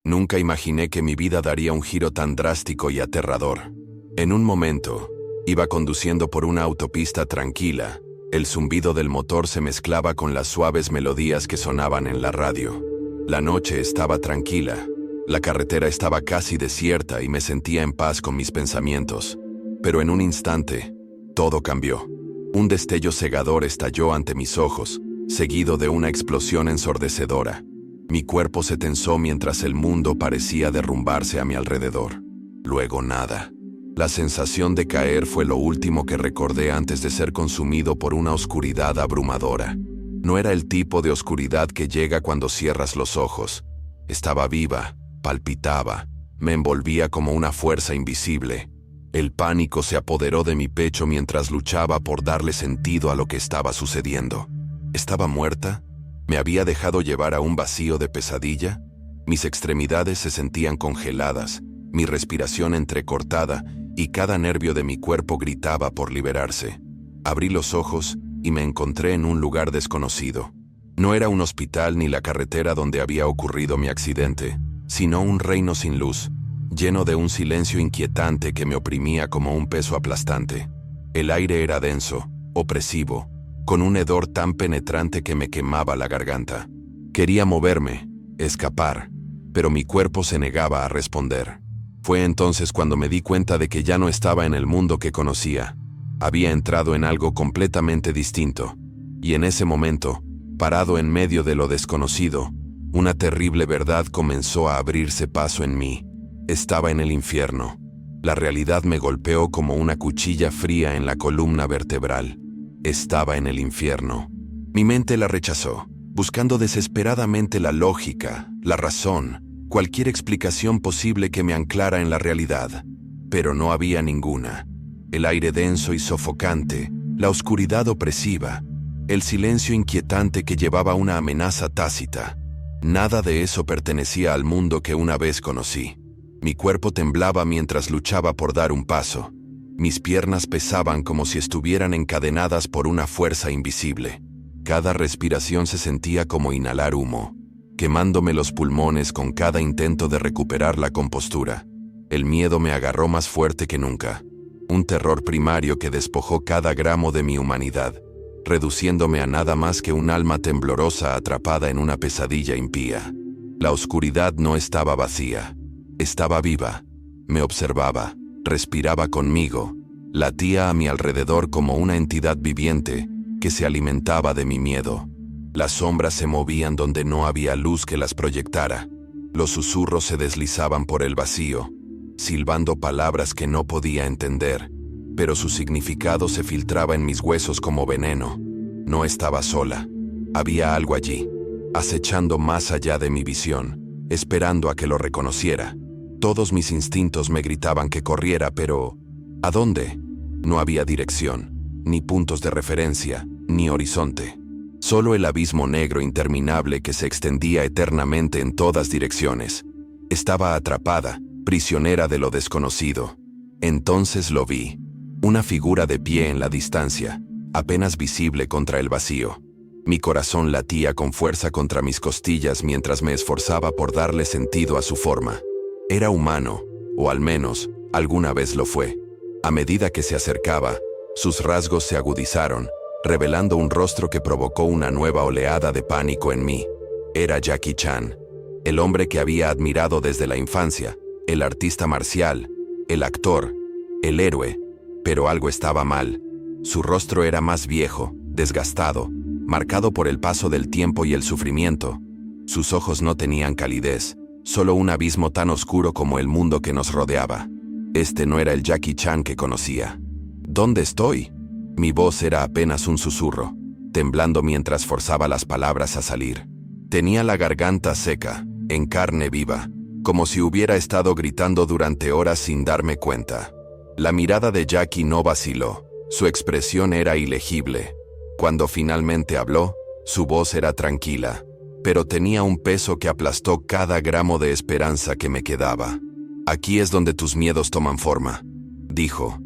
Nunca imaginé que mi vida daría un giro tan drástico y aterrador. En un momento, iba conduciendo por una autopista tranquila. El zumbido del motor se mezclaba con las suaves melodías que sonaban en la radio. La noche estaba tranquila. La carretera estaba casi desierta y me sentía en paz con mis pensamientos. Pero en un instante, todo cambió. Un destello cegador estalló ante mis ojos, seguido de una explosión ensordecedora. Mi cuerpo se tensó mientras el mundo parecía derrumbarse a mi alrededor. Luego nada. La sensación de caer fue lo último que recordé antes de ser consumido por una oscuridad abrumadora. No era el tipo de oscuridad que llega cuando cierras los ojos. Estaba viva, palpitaba, me envolvía como una fuerza invisible. El pánico se apoderó de mi pecho mientras luchaba por darle sentido a lo que estaba sucediendo. ¿Estaba muerta? ¿Me había dejado llevar a un vacío de pesadilla? Mis extremidades se sentían congeladas, mi respiración entrecortada y cada nervio de mi cuerpo gritaba por liberarse. Abrí los ojos y me encontré en un lugar desconocido. No era un hospital ni la carretera donde había ocurrido mi accidente, sino un reino sin luz, lleno de un silencio inquietante que me oprimía como un peso aplastante. El aire era denso, opresivo, con un hedor tan penetrante que me quemaba la garganta. Quería moverme, escapar, pero mi cuerpo se negaba a responder. Fue entonces cuando me di cuenta de que ya no estaba en el mundo que conocía. Había entrado en algo completamente distinto. Y en ese momento, parado en medio de lo desconocido, una terrible verdad comenzó a abrirse paso en mí. Estaba en el infierno. La realidad me golpeó como una cuchilla fría en la columna vertebral. Estaba en el infierno. Mi mente la rechazó, buscando desesperadamente la lógica, la razón, cualquier explicación posible que me anclara en la realidad. Pero no había ninguna. El aire denso y sofocante, la oscuridad opresiva, el silencio inquietante que llevaba una amenaza tácita. Nada de eso pertenecía al mundo que una vez conocí. Mi cuerpo temblaba mientras luchaba por dar un paso. Mis piernas pesaban como si estuvieran encadenadas por una fuerza invisible. Cada respiración se sentía como inhalar humo, quemándome los pulmones con cada intento de recuperar la compostura. El miedo me agarró más fuerte que nunca. Un terror primario que despojó cada gramo de mi humanidad, reduciéndome a nada más que un alma temblorosa atrapada en una pesadilla impía. La oscuridad no estaba vacía. Estaba viva. Me observaba. Respiraba conmigo, latía a mi alrededor como una entidad viviente que se alimentaba de mi miedo. Las sombras se movían donde no había luz que las proyectara. Los susurros se deslizaban por el vacío, silbando palabras que no podía entender, pero su significado se filtraba en mis huesos como veneno. No estaba sola. Había algo allí, acechando más allá de mi visión, esperando a que lo reconociera. Todos mis instintos me gritaban que corriera, pero ¿a dónde? No había dirección, ni puntos de referencia, ni horizonte. Solo el abismo negro interminable que se extendía eternamente en todas direcciones. Estaba atrapada, prisionera de lo desconocido. Entonces lo vi. Una figura de pie en la distancia, apenas visible contra el vacío. Mi corazón latía con fuerza contra mis costillas mientras me esforzaba por darle sentido a su forma. Era humano, o al menos, alguna vez lo fue. A medida que se acercaba, sus rasgos se agudizaron, revelando un rostro que provocó una nueva oleada de pánico en mí. Era Jackie Chan, el hombre que había admirado desde la infancia, el artista marcial, el actor, el héroe. Pero algo estaba mal. Su rostro era más viejo, desgastado, marcado por el paso del tiempo y el sufrimiento. Sus ojos no tenían calidez. Solo un abismo tan oscuro como el mundo que nos rodeaba. Este no era el Jackie Chan que conocía. ¿Dónde estoy? Mi voz era apenas un susurro, temblando mientras forzaba las palabras a salir. Tenía la garganta seca, en carne viva, como si hubiera estado gritando durante horas sin darme cuenta. La mirada de Jackie no vaciló. Su expresión era ilegible. Cuando finalmente habló, su voz era tranquila, pero tenía un peso que aplastó cada gramo de esperanza que me quedaba. «Aquí es donde tus miedos toman forma», dijo.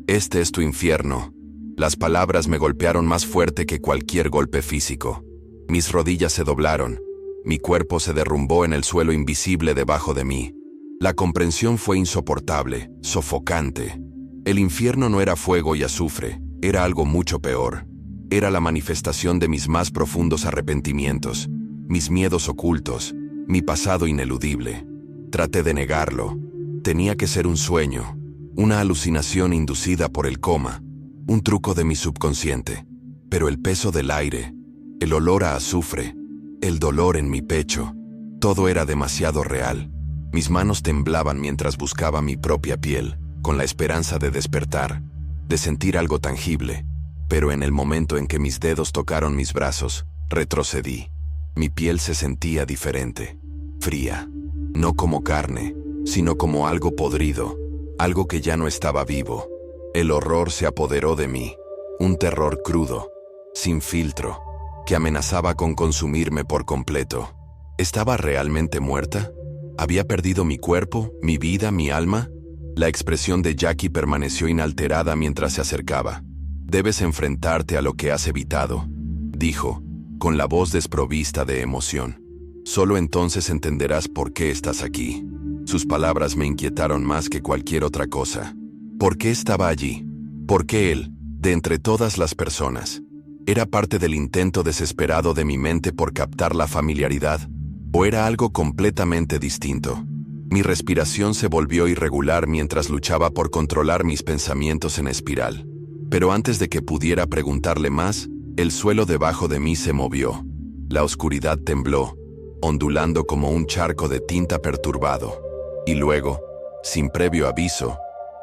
«Este es tu infierno». Las palabras me golpearon más fuerte que cualquier golpe físico. Mis rodillas se doblaron, Mi cuerpo se derrumbó en el suelo invisible debajo de mí. La comprensión fue insoportable, sofocante. El infierno no era fuego y azufre, era algo mucho peor. Era la manifestación de mis más profundos arrepentimientos, mis miedos ocultos, mi pasado ineludible. Traté de negarlo. Tenía que ser un sueño, una alucinación inducida por el coma, un truco de mi subconsciente. Pero el peso del aire, el olor a azufre, el dolor en mi pecho, todo era demasiado real. Mis manos temblaban mientras buscaba mi propia piel, con la esperanza de despertar, de sentir algo tangible. Pero en el momento en que mis dedos tocaron mis brazos, retrocedí. Mi piel se sentía diferente, fría, no como carne, sino como algo podrido, algo que ya no estaba vivo. El horror se apoderó de mí, un terror crudo, sin filtro, que amenazaba con consumirme por completo. ¿Estaba realmente muerta? ¿Había perdido mi cuerpo, mi vida, mi alma? La expresión de Jackie permaneció inalterada mientras se acercaba. «Debes enfrentarte a lo que has evitado», dijo, con la voz desprovista de emoción. «Solo entonces entenderás por qué estás aquí». Sus palabras me inquietaron más que cualquier otra cosa. ¿Por qué estaba allí? ¿Por qué él, de entre todas las personas? ¿Era parte del intento desesperado de mi mente por captar la familiaridad? ¿O era algo completamente distinto? Mi respiración se volvió irregular mientras luchaba por controlar mis pensamientos en espiral. Pero antes de que pudiera preguntarle más, el suelo debajo de mí se movió. La oscuridad tembló, ondulando como un charco de tinta perturbado. Y luego, sin previo aviso,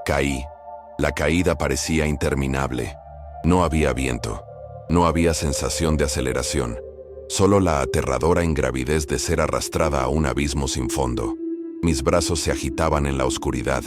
caí. La caída parecía interminable. No había viento. No había sensación de aceleración. Solo la aterradora ingravidez de ser arrastrada a un abismo sin fondo. Mis brazos se agitaban en la oscuridad,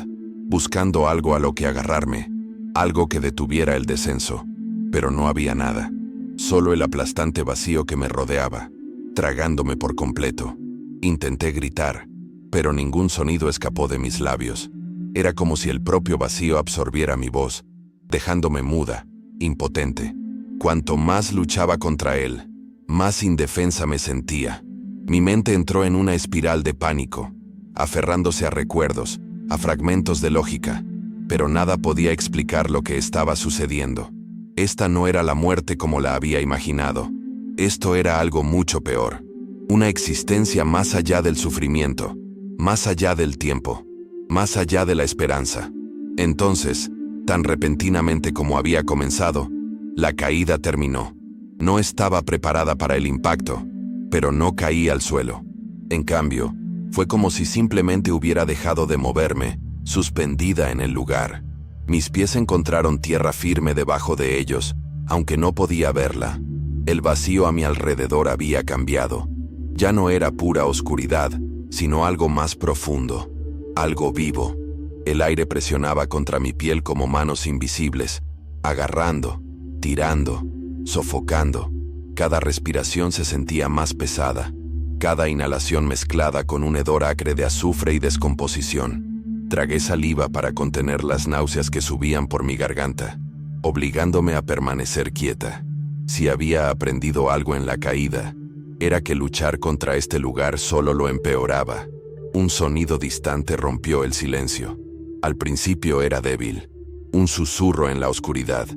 buscando algo a lo que agarrarme. Algo que detuviera el descenso, pero no había nada. Solo el aplastante vacío que me rodeaba, tragándome por completo. Intenté gritar, pero ningún sonido escapó de mis labios. Era como si el propio vacío absorbiera mi voz, dejándome muda, impotente. Cuanto más luchaba contra él, más indefensa me sentía. Mi mente entró en una espiral de pánico, aferrándose a recuerdos, a fragmentos de lógica. Pero nada podía explicar lo que estaba sucediendo. Esta no era la muerte como la había imaginado. Esto era algo mucho peor. Una existencia más allá del sufrimiento, más allá del tiempo, más allá de la esperanza. Entonces, tan repentinamente como había comenzado, la caída terminó. No estaba preparada para el impacto, pero no caí al suelo. En cambio, fue como si simplemente hubiera dejado de moverme, suspendida en el lugar. Mis pies encontraron tierra firme debajo de ellos, aunque no podía verla. El vacío a mi alrededor había cambiado. Ya no era pura oscuridad, sino algo más profundo, algo vivo. El aire presionaba contra mi piel como manos invisibles, agarrando, tirando, sofocando. Cada respiración se sentía más pesada, cada inhalación mezclada con un hedor acre de azufre y descomposición. Tragué saliva para contener las náuseas que subían por mi garganta, obligándome a permanecer quieta. Si había aprendido algo en la caída, era que luchar contra este lugar solo lo empeoraba. Un sonido distante rompió el silencio. Al principio era débil, un susurro en la oscuridad,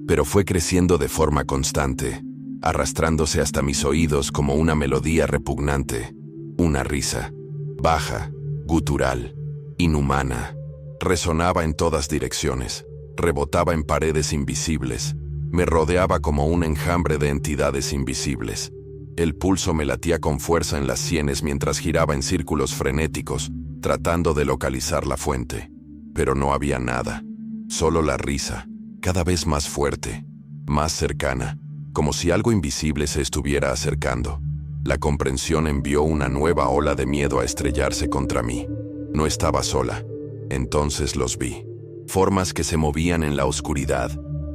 pero fue creciendo de forma constante, arrastrándose hasta mis oídos como una melodía repugnante. Una risa, baja, gutural, inhumana. Resonaba en todas direcciones, rebotaba en paredes invisibles, me rodeaba como un enjambre de entidades invisibles. El pulso me latía con fuerza en las sienes mientras giraba en círculos frenéticos, tratando de localizar la fuente. Pero no había nada, solo la risa, cada vez más fuerte, más cercana, como si algo invisible se estuviera acercando. La comprensión envió una nueva ola de miedo a estrellarse contra mí. No estaba sola. Entonces los vi. Formas que se movían en la oscuridad,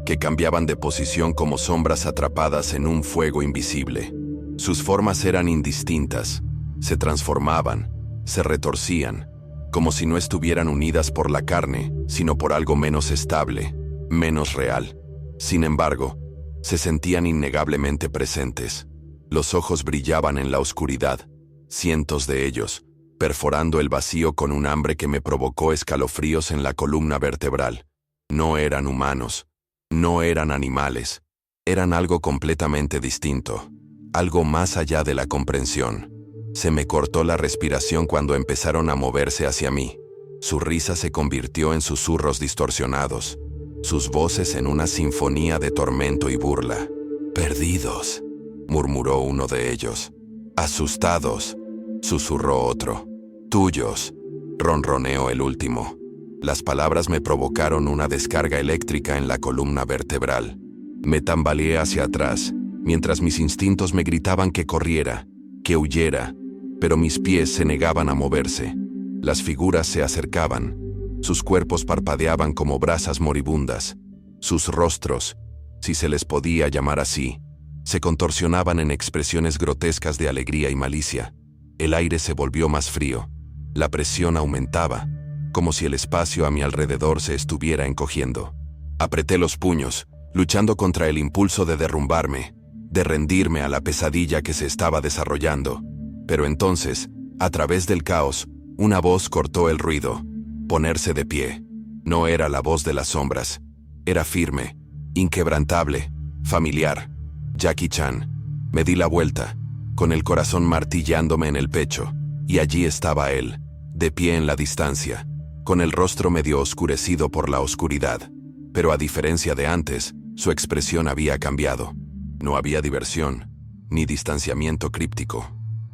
que cambiaban de posición como sombras atrapadas en un fuego invisible. Sus formas eran indistintas, se transformaban, se retorcían, como si no estuvieran unidas por la carne, sino por algo menos estable, menos real. Sin embargo, se sentían innegablemente presentes. Los ojos brillaban en la oscuridad, cientos de ellos, perforando el vacío con un hambre que me provocó escalofríos en la columna vertebral. No eran humanos, no eran animales, eran algo completamente distinto, algo más allá de la comprensión. Se me cortó la respiración cuando empezaron a moverse hacia mí. Su risa se convirtió en susurros distorsionados, sus voces en una sinfonía de tormento y burla. «Perdidos», murmuró uno de ellos. «Asustados», susurró otro. «Tuyos», ronroneó el último. Las palabras me provocaron una descarga eléctrica en la columna vertebral. Me tambaleé hacia atrás, mientras mis instintos me gritaban que corriera, que huyera, pero mis pies se negaban a moverse. Las figuras se acercaban. Sus cuerpos parpadeaban como brasas moribundas. Sus rostros, si se les podía llamar así, se contorsionaban en expresiones grotescas de alegría y malicia. El aire se volvió más frío. La presión aumentaba, como si el espacio a mi alrededor se estuviera encogiendo. Apreté los puños, luchando contra el impulso de derrumbarme, de rendirme a la pesadilla que se estaba desarrollando. Pero entonces, a través del caos, una voz cortó el ruido. Ponerse de pie. No era la voz de las sombras. Era firme, inquebrantable, familiar. Jackie Chan. Me di la vuelta, con el corazón martillándome en el pecho, y allí estaba él, de pie en la distancia, con el rostro medio oscurecido por la oscuridad. Pero a diferencia de antes, su expresión había cambiado. No había diversión, ni distanciamiento críptico.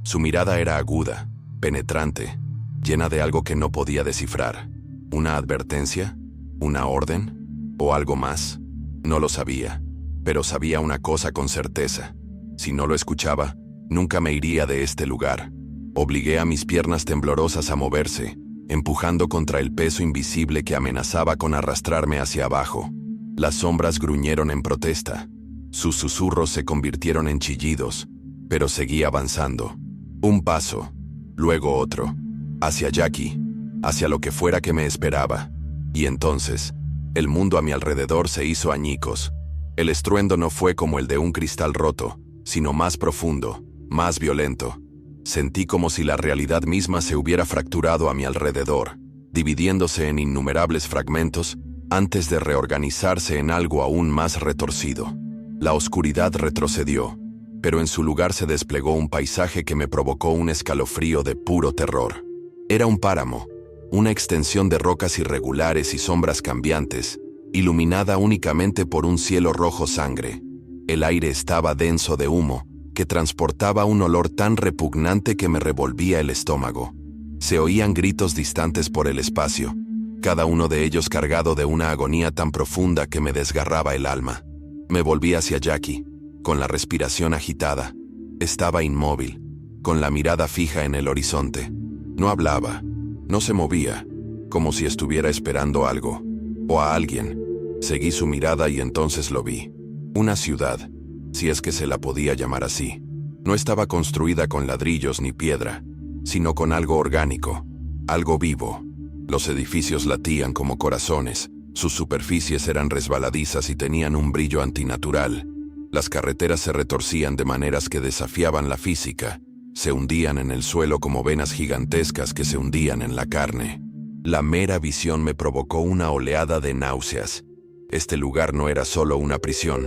Su mirada era aguda, penetrante, llena de algo que no podía descifrar. ¿Una advertencia? ¿Una orden? ¿O algo más? No lo sabía, pero sabía una cosa con certeza. Si no lo escuchaba, nunca me iría de este lugar. Obligué a mis piernas temblorosas a moverse, empujando contra el peso invisible que amenazaba con arrastrarme hacia abajo. Las sombras gruñeron en protesta. Sus susurros se convirtieron en chillidos, pero seguí avanzando. Un paso, luego otro, hacia Jackie, hacia lo que fuera que me esperaba. Y entonces, el mundo a mi alrededor se hizo añicos. El estruendo no fue como el de un cristal roto, sino más profundo, más violento. Sentí como si la realidad misma se hubiera fracturado a mi alrededor, dividiéndose en innumerables fragmentos, antes de reorganizarse en algo aún más retorcido. La oscuridad retrocedió, pero en su lugar se desplegó un paisaje que me provocó un escalofrío de puro terror. Era un páramo, una extensión de rocas irregulares y sombras cambiantes, iluminada únicamente por un cielo rojo sangre. El aire estaba denso de humo, que transportaba un olor tan repugnante que me revolvía el estómago. Se oían gritos distantes por el espacio, cada uno de ellos cargado de una agonía tan profunda que me desgarraba el alma. Me volví hacia Jackie, con la respiración agitada. Estaba inmóvil, con la mirada fija en el horizonte. No hablaba, no se movía, como si estuviera esperando algo, o a alguien. Seguí su mirada y entonces lo vi. Una ciudad, si es que se la podía llamar así. No estaba construida con ladrillos ni piedra, sino con algo orgánico, algo vivo. Los edificios latían como corazones, sus superficies eran resbaladizas y tenían un brillo antinatural. Las carreteras se retorcían de maneras que desafiaban la física, se hundían en el suelo como venas gigantescas que se hundían en la carne. La mera visión me provocó una oleada de náuseas. Este lugar no era solo una prisión,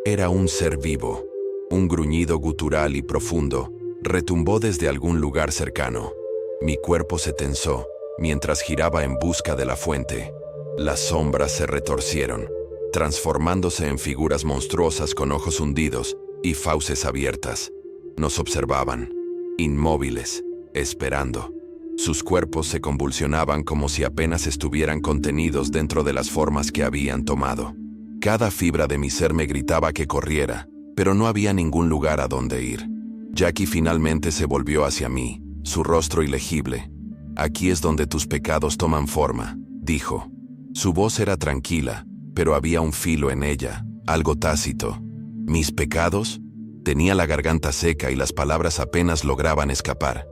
era un ser vivo. Un gruñido gutural y profundo retumbó desde algún lugar cercano. Mi cuerpo se tensó mientras giraba en busca de la fuente. Las sombras se retorcieron, transformándose en figuras monstruosas con ojos hundidos y fauces abiertas. Nos observaban, inmóviles, esperando. Sus cuerpos se convulsionaban como si apenas estuvieran contenidos dentro de las formas que habían tomado. Cada fibra de mi ser me gritaba que corriera, pero no había ningún lugar a donde ir. Jackie finalmente se volvió hacia mí, su rostro ilegible. «Aquí es donde tus pecados toman forma», dijo. Su voz era tranquila, pero había un filo en ella, algo tácito. ¿Mis pecados? Tenía la garganta seca y las palabras apenas lograban escapar.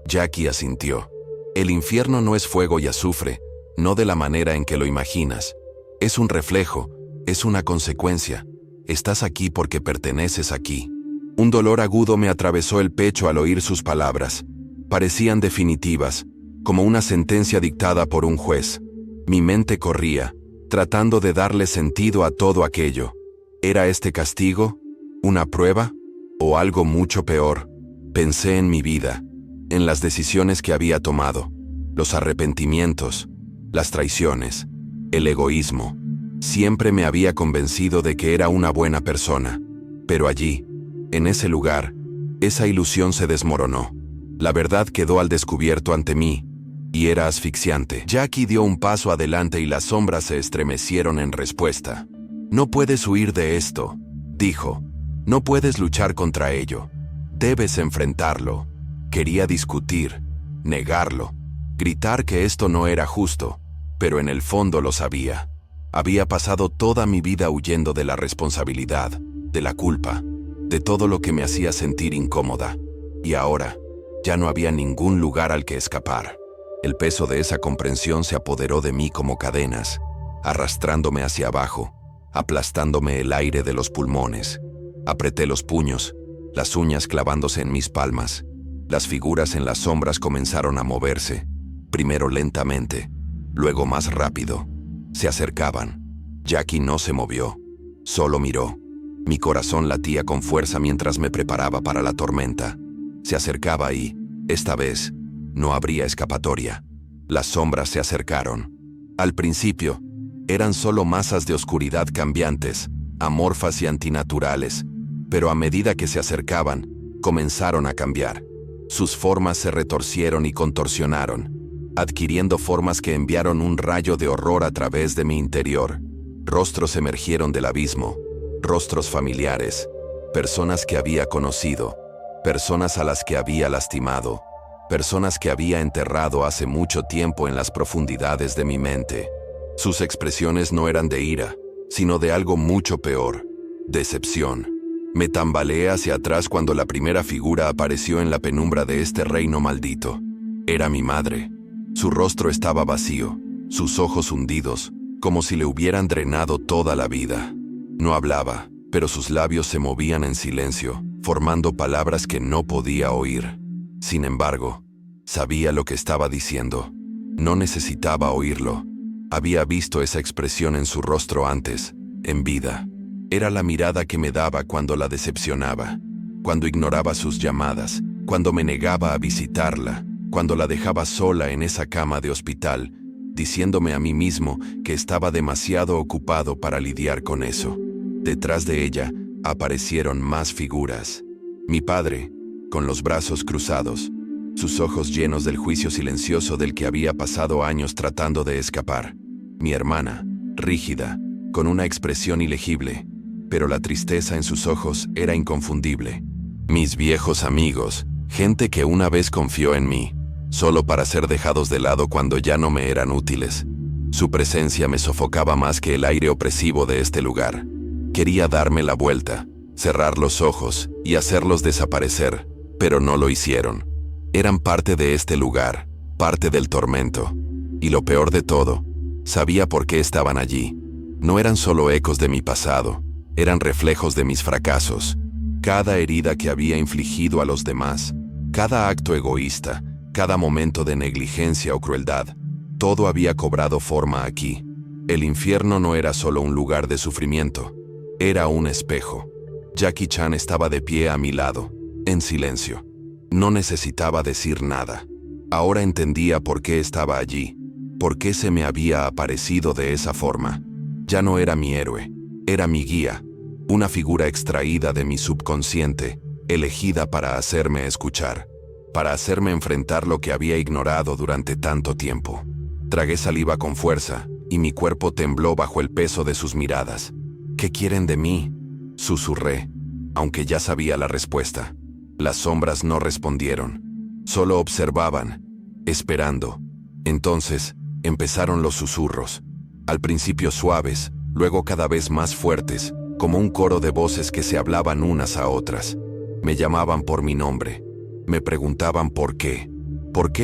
Jackie asintió. «El infierno no es fuego y azufre, no de la manera en que lo imaginas. Es un reflejo, es una consecuencia. Estás aquí porque perteneces aquí». Un dolor agudo me atravesó el pecho al oír sus palabras. Parecían definitivas, como una sentencia dictada por un juez. Mi mente corría, tratando de darle sentido a todo aquello. ¿Era este castigo? ¿Una prueba? ¿O algo mucho peor? Pensé en mi vida, en las decisiones que había tomado, los arrepentimientos, las traiciones, el egoísmo. Siempre me había convencido de que era una buena persona. Pero allí, en ese lugar, esa ilusión se desmoronó. La verdad quedó al descubierto ante mí, y era asfixiante. Jackie dio un paso adelante y las sombras se estremecieron en respuesta. No puedes huir de esto, dijo. No puedes luchar contra ello. Debes enfrentarlo. Quería discutir, negarlo, gritar que esto no era justo, pero en el fondo lo sabía. Había pasado toda mi vida huyendo de la responsabilidad, de la culpa, de todo lo que me hacía sentir incómoda. Y ahora, ya no había ningún lugar al que escapar. El peso de esa comprensión se apoderó de mí como cadenas, arrastrándome hacia abajo, aplastándome el aire de los pulmones. Apreté los puños, las uñas clavándose en mis palmas. Las figuras en las sombras comenzaron a moverse, primero lentamente, luego más rápido. Se acercaban. Jackie no se movió, solo miró. Mi corazón latía con fuerza mientras me preparaba para la tormenta. Se acercaba y, esta vez, no habría escapatoria. Las sombras se acercaron. Al principio, eran solo masas de oscuridad cambiantes, amorfas y antinaturales, pero a medida que se acercaban, comenzaron a cambiar. Sus formas se retorcieron y contorsionaron, adquiriendo formas que enviaron un rayo de horror a través de mi interior. Rostros emergieron del abismo, rostros familiares, personas que había conocido, personas a las que había lastimado, personas que había enterrado hace mucho tiempo en las profundidades de mi mente. Sus expresiones no eran de ira, sino de algo mucho peor, decepción. Me tambaleé hacia atrás cuando la primera figura apareció en la penumbra de este reino maldito. Era mi madre. Su rostro estaba vacío, sus ojos hundidos, como si le hubieran drenado toda la vida. No hablaba, pero sus labios se movían en silencio, formando palabras que no podía oír. Sin embargo, sabía lo que estaba diciendo. No necesitaba oírlo. Había visto esa expresión en su rostro antes, en vida. Era la mirada que me daba cuando la decepcionaba, cuando ignoraba sus llamadas, cuando me negaba a visitarla, cuando la dejaba sola en esa cama de hospital, diciéndome a mí mismo que estaba demasiado ocupado para lidiar con eso. Detrás de ella aparecieron más figuras. Mi padre, con los brazos cruzados, sus ojos llenos del juicio silencioso del que había pasado años tratando de escapar. Mi hermana, rígida, con una expresión ilegible, pero la tristeza en sus ojos era inconfundible. Mis viejos amigos, gente que una vez confió en mí, solo para ser dejados de lado cuando ya no me eran útiles. Su presencia me sofocaba más que el aire opresivo de este lugar. Quería darme la vuelta, cerrar los ojos y hacerlos desaparecer, pero no lo hicieron. Eran parte de este lugar, parte del tormento. Y lo peor de todo, sabía por qué estaban allí. No eran solo ecos de mi pasado, eran reflejos de mis fracasos. Cada herida que había infligido a los demás, cada acto egoísta, cada momento de negligencia o crueldad, todo había cobrado forma aquí. El infierno no era solo un lugar de sufrimiento, era un espejo. Jackie Chan estaba de pie a mi lado, en silencio. No necesitaba decir nada. Ahora entendía por qué estaba allí, por qué se me había aparecido de esa forma. Ya no era mi héroe, era mi guía, una figura extraída de mi subconsciente, elegida para hacerme escuchar, para hacerme enfrentar lo que había ignorado durante tanto tiempo. Tragué saliva con fuerza, y mi cuerpo tembló bajo el peso de sus miradas. ¿Qué quieren de mí?, susurré, aunque ya sabía la respuesta. Las sombras no respondieron, solo observaban, esperando. Entonces, empezaron los susurros, al principio suaves, luego cada vez más fuertes, como un coro de voces que se hablaban unas a otras. Me llamaban por mi nombre, me preguntaban por qué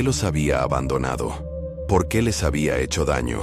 los había abandonado, por qué les había hecho daño,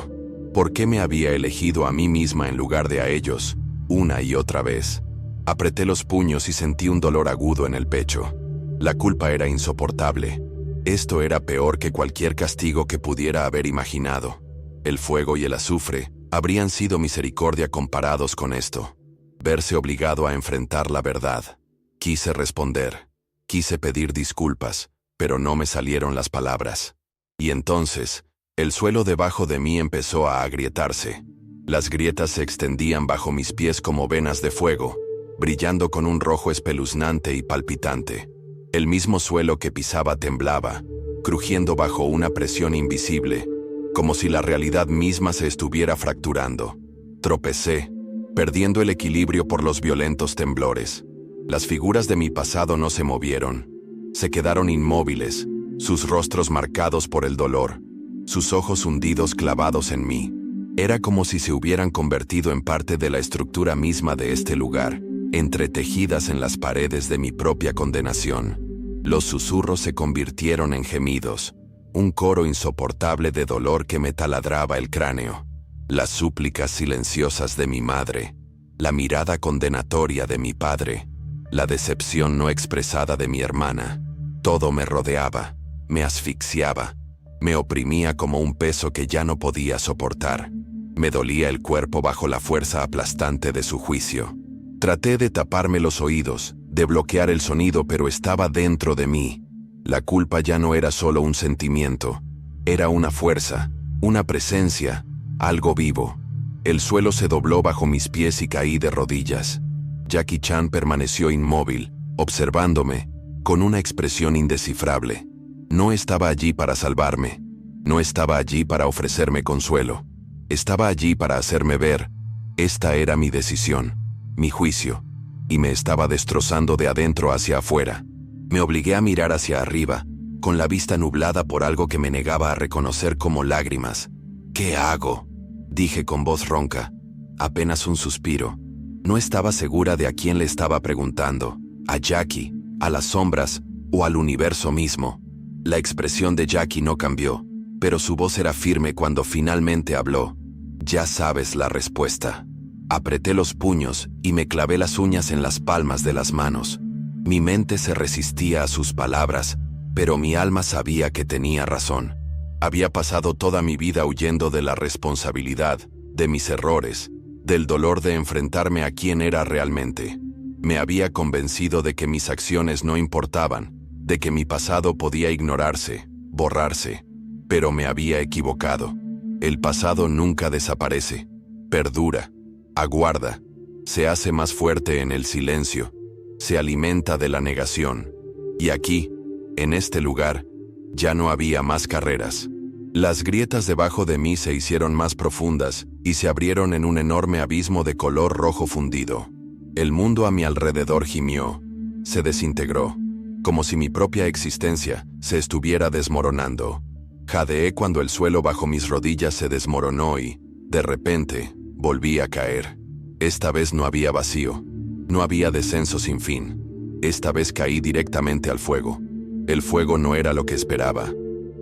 por qué me había elegido a mí misma en lugar de a ellos, una y otra vez. Apreté los puños y sentí un dolor agudo en el pecho. La culpa era insoportable. Esto era peor que cualquier castigo que pudiera haber imaginado. El fuego y el azufre habrían sido misericordia comparados con esto. Verse obligado a enfrentar la verdad. Quise responder. Quise pedir disculpas, pero no me salieron las palabras. Y entonces, el suelo debajo de mí empezó a agrietarse. Las grietas se extendían bajo mis pies como venas de fuego, brillando con un rojo espeluznante y palpitante. El mismo suelo que pisaba temblaba, crujiendo bajo una presión invisible, como si la realidad misma se estuviera fracturando. Tropecé, perdiendo el equilibrio por los violentos temblores. Las figuras de mi pasado no se movieron. Se quedaron inmóviles, sus rostros marcados por el dolor, sus ojos hundidos clavados en mí. Era como si se hubieran convertido en parte de la estructura misma de este lugar, entretejidas en las paredes de mi propia condenación. Los susurros se convirtieron en gemidos, un coro insoportable de dolor que me taladraba el cráneo. Las súplicas silenciosas de mi madre, la mirada condenatoria de mi padre, la decepción no expresada de mi hermana. Todo me rodeaba, me asfixiaba, me oprimía como un peso que ya no podía soportar. Me dolía el cuerpo bajo la fuerza aplastante de su juicio. Traté de taparme los oídos, de bloquear el sonido, pero estaba dentro de mí. La culpa ya no era solo un sentimiento, era una fuerza, una presencia, algo vivo. El suelo se dobló bajo mis pies y caí de rodillas. Jackie Chan permaneció inmóvil, observándome, con una expresión indescifrable. No estaba allí para salvarme, no estaba allí para ofrecerme consuelo. Estaba allí para hacerme ver, esta era mi decisión, mi juicio, y me estaba destrozando de adentro hacia afuera. Me obligué a mirar hacia arriba, con la vista nublada por algo que me negaba a reconocer como lágrimas. ¿Qué hago?, dije con voz ronca, apenas un suspiro. No estaba segura de a quién le estaba preguntando, a Jackie, a las sombras o al universo mismo. La expresión de Jackie no cambió, pero su voz era firme cuando finalmente habló. Ya sabes la respuesta. Apreté los puños y me clavé las uñas en las palmas de las manos. Mi mente se resistía a sus palabras, pero mi alma sabía que tenía razón. Había pasado toda mi vida huyendo de la responsabilidad, de mis errores, del dolor de enfrentarme a quién era realmente. Me había convencido de que mis acciones no importaban, de que mi pasado podía ignorarse, borrarse, pero me había equivocado. El pasado nunca desaparece, perdura, aguarda, se hace más fuerte en el silencio, se alimenta de la negación. Y aquí, en este lugar, ya no había más carreras. Las grietas debajo de mí se hicieron más profundas y se abrieron en un enorme abismo de color rojo fundido. El mundo a mi alrededor gimió, se desintegró, como si mi propia existencia se estuviera desmoronando. Jadeé cuando el suelo bajo mis rodillas se desmoronó y, de repente, volví a caer. Esta vez no había vacío, no había descenso sin fin. Esta vez caí directamente al fuego. El fuego no era lo que esperaba.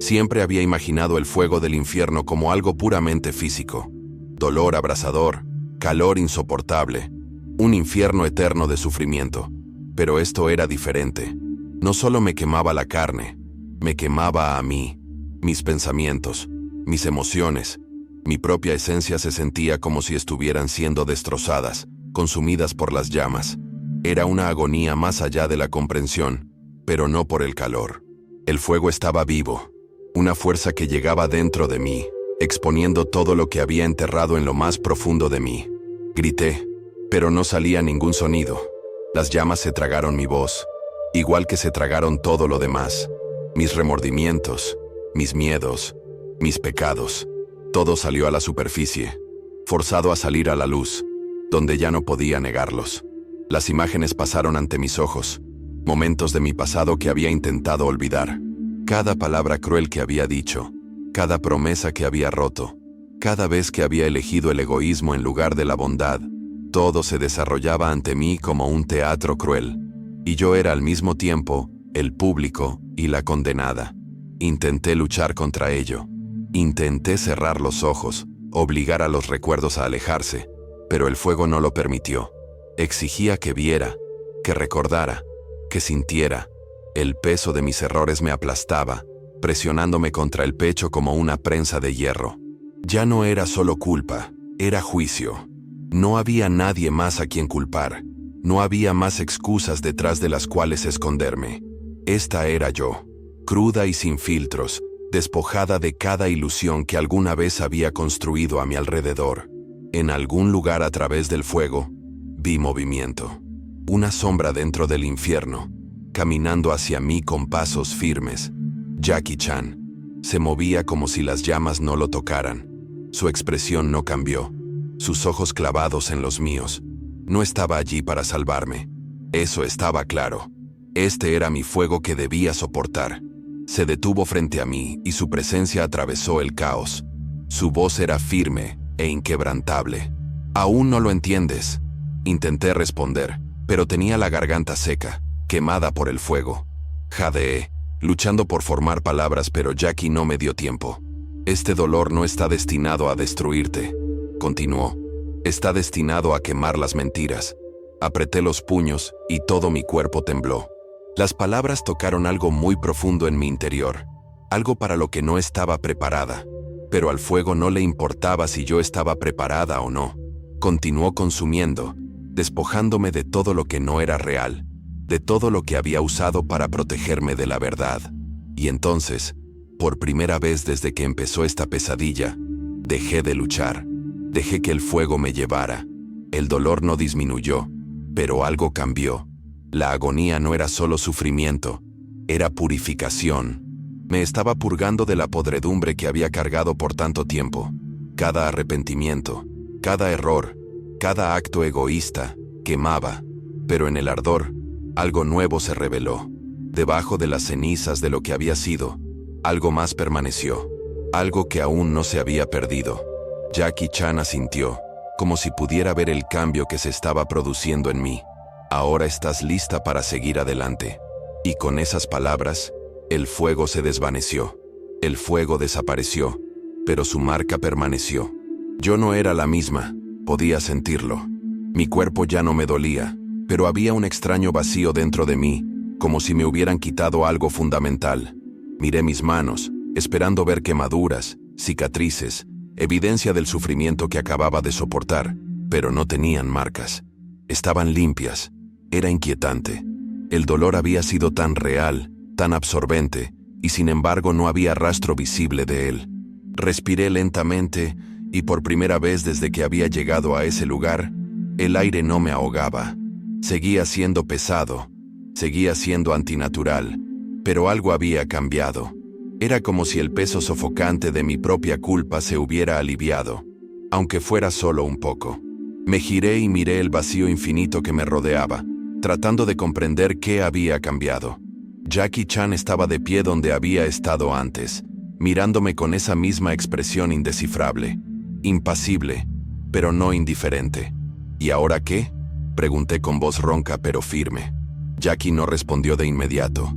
Siempre había imaginado el fuego del infierno como algo puramente físico. Dolor abrasador, calor insoportable, un infierno eterno de sufrimiento. Pero esto era diferente. No solo me quemaba la carne, me quemaba a mí. Mis pensamientos, mis emociones, mi propia esencia se sentía como si estuvieran siendo destrozadas, consumidas por las llamas. Era una agonía más allá de la comprensión, pero no por el calor. El fuego estaba vivo, una fuerza que llegaba dentro de mí, exponiendo todo lo que había enterrado en lo más profundo de mí. Grité, pero no salía ningún sonido. Las llamas se tragaron mi voz, igual que se tragaron todo lo demás. Mis remordimientos, mis miedos, mis pecados. Todo salió a la superficie, forzado a salir a la luz, donde ya no podía negarlos. Las imágenes pasaron ante mis ojos, momentos de mi pasado que había intentado olvidar. Cada palabra cruel que había dicho, cada promesa que había roto, cada vez que había elegido el egoísmo en lugar de la bondad, todo se desarrollaba ante mí como un teatro cruel. Y yo era al mismo tiempo el público y la condenada. Intenté luchar contra ello. Intenté cerrar los ojos, obligar a los recuerdos a alejarse, pero el fuego no lo permitió. Exigía que viera, que recordara, que sintiera. El peso de mis errores me aplastaba, presionándome contra el pecho como una prensa de hierro. Ya no era solo culpa, era juicio. No había nadie más a quien culpar. No había más excusas detrás de las cuales esconderme. Esta era yo, cruda y sin filtros, despojada de cada ilusión que alguna vez había construido a mi alrededor. En algún lugar a través del fuego, vi movimiento. Una sombra dentro del infierno, caminando hacia mí con pasos firmes. Jackie Chan. Se movía como si las llamas no lo tocaran. Su expresión no cambió. Sus ojos clavados en los míos. No estaba allí para salvarme. Eso estaba claro. Este era mi fuego que debía soportar. Se detuvo frente a mí y su presencia atravesó el caos. Su voz era firme e inquebrantable. «Aún no lo entiendes», intenté responder, pero tenía la garganta seca, quemada por el fuego. Jadeé, luchando por formar palabras, pero Jackie no me dio tiempo. «Este dolor no está destinado a destruirte», continuó. «Está destinado a quemar las mentiras». Apreté los puños y todo mi cuerpo tembló. Las palabras tocaron algo muy profundo en mi interior, algo para lo que no estaba preparada. Pero al fuego no le importaba si yo estaba preparada o no. Continuó consumiendo, despojándome de todo lo que no era real, de todo lo que había usado para protegerme de la verdad. Y entonces, por primera vez desde que empezó esta pesadilla, dejé de luchar. Dejé que el fuego me llevara. El dolor no disminuyó, pero algo cambió. La agonía no era solo sufrimiento, era purificación. Me estaba purgando de la podredumbre que había cargado por tanto tiempo. Cada arrepentimiento, cada error, cada acto egoísta, quemaba. Pero en el ardor, algo nuevo se reveló. Debajo de las cenizas de lo que había sido, algo más permaneció. Algo que aún no se había perdido. Jackie Chan asintió, como si pudiera ver el cambio que se estaba produciendo en mí. «Ahora estás lista para seguir adelante». Y con esas palabras, el fuego se desvaneció. El fuego desapareció, pero su marca permaneció. Yo no era la misma, podía sentirlo. Mi cuerpo ya no me dolía, pero había un extraño vacío dentro de mí, como si me hubieran quitado algo fundamental. Miré mis manos, esperando ver quemaduras, cicatrices, evidencia del sufrimiento que acababa de soportar, pero no tenían marcas. Estaban limpias. Era inquietante. El dolor había sido tan real, tan absorbente, y sin embargo no había rastro visible de él. Respiré lentamente, y por primera vez desde que había llegado a ese lugar, el aire no me ahogaba. Seguía siendo pesado, seguía siendo antinatural, pero algo había cambiado. Era como si el peso sofocante de mi propia culpa se hubiera aliviado, aunque fuera solo un poco. Me giré y miré el vacío infinito que me rodeaba, tratando de comprender qué había cambiado. Jackie Chan estaba de pie donde había estado antes, mirándome con esa misma expresión indescifrable, impasible, pero no indiferente. ¿Y ahora qué?, pregunté con voz ronca pero firme. Jackie no respondió de inmediato.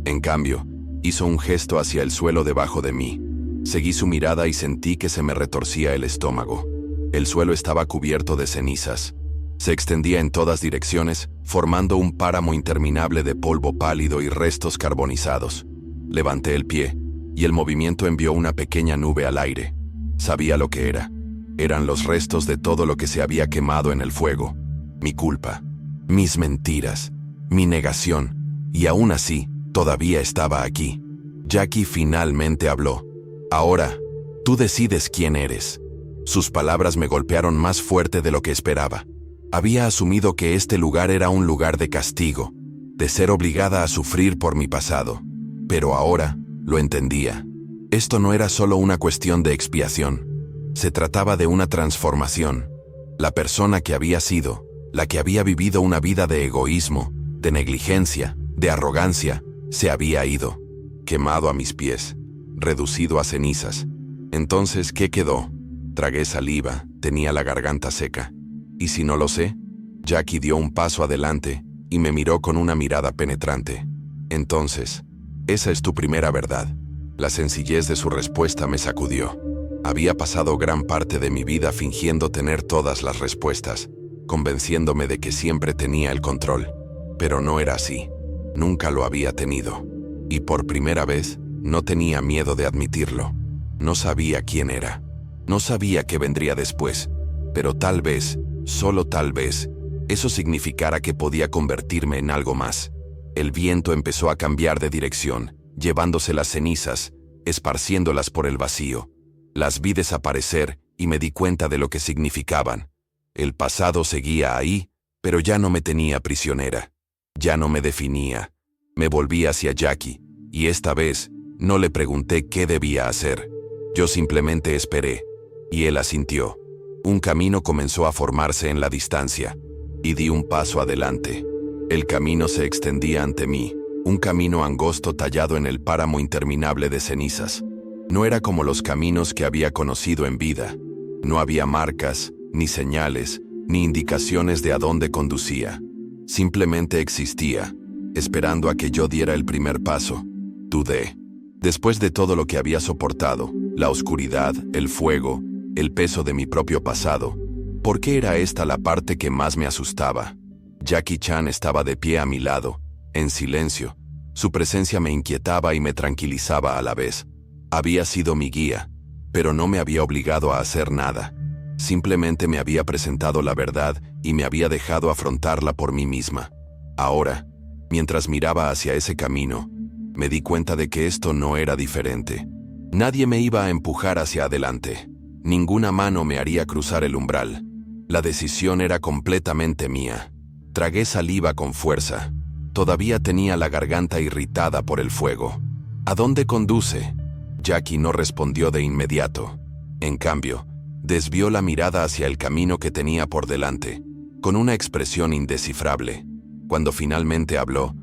En cambio, hizo un gesto hacia el suelo debajo de mí. Seguí su mirada y sentí que se me retorcía el estómago. El suelo estaba cubierto de cenizas. Se extendía en todas direcciones, formando un páramo interminable de polvo pálido y restos carbonizados. Levanté el pie, y el movimiento envió una pequeña nube al aire. Sabía lo que era. Eran los restos de todo lo que se había quemado en el fuego. Mi culpa, mis mentiras, mi negación, y aún así, todavía estaba aquí. Jackie finalmente habló. «Ahora, tú decides quién eres». Sus palabras me golpearon más fuerte de lo que esperaba. Había asumido que este lugar era un lugar de castigo, de ser obligada a sufrir por mi pasado. Pero ahora lo entendía. Esto no era solo una cuestión de expiación. Se trataba de una transformación. La persona que había sido, la que había vivido una vida de egoísmo, de negligencia, de arrogancia, se había ido, quemado a mis pies, reducido a cenizas. Entonces, ¿qué quedó? Tragué saliva, tenía la garganta seca. ¿Y si no lo sé? Jackie dio un paso adelante y me miró con una mirada penetrante. Entonces, esa es tu primera verdad. La sencillez de su respuesta me sacudió. Había pasado gran parte de mi vida fingiendo tener todas las respuestas, convenciéndome de que siempre tenía el control. Pero no era así. Nunca lo había tenido. Y por primera vez, No tenía miedo de admitirlo. No sabía quién era. No sabía qué vendría después. Pero tal vez, solo tal vez, eso significara que podía convertirme en algo más. El viento empezó a cambiar de dirección, llevándose las cenizas, esparciéndolas por el vacío. Las vi desaparecer y me di cuenta de lo que significaban. El pasado seguía ahí, pero ya no me tenía prisionera. Ya no me definía. Me volví hacia Jackie, y esta vez no le pregunté qué debía hacer. Yo simplemente esperé, y él asintió. Un camino comenzó a formarse en la distancia, y di un paso adelante. El camino se extendía ante mí, un camino angosto tallado en el páramo interminable de cenizas. No era como los caminos que había conocido en vida. No había marcas, ni señales, ni indicaciones de a dónde conducía. Simplemente existía, esperando a que yo diera el primer paso. Dudé. Después de todo lo que había soportado, la oscuridad, el fuego, el peso de mi propio pasado, ¿por qué era esta la parte que más me asustaba? Jackie Chan estaba de pie a mi lado, en silencio. Su presencia me inquietaba y me tranquilizaba a la vez. Había sido mi guía, pero no me había obligado a hacer nada. Simplemente me había presentado la verdad y me había dejado afrontarla por mí misma. Ahora, mientras miraba hacia ese camino, me di cuenta de que esto no era diferente. Nadie me iba a empujar hacia adelante. Ninguna mano me haría cruzar el umbral. La decisión era completamente mía. Tragué saliva con fuerza. Todavía tenía la garganta irritada por el fuego. ¿A dónde conduce? Jackie no respondió de inmediato. En cambio, desvió la mirada hacia el camino que tenía por delante, con una expresión indescifrable. Cuando finalmente habló,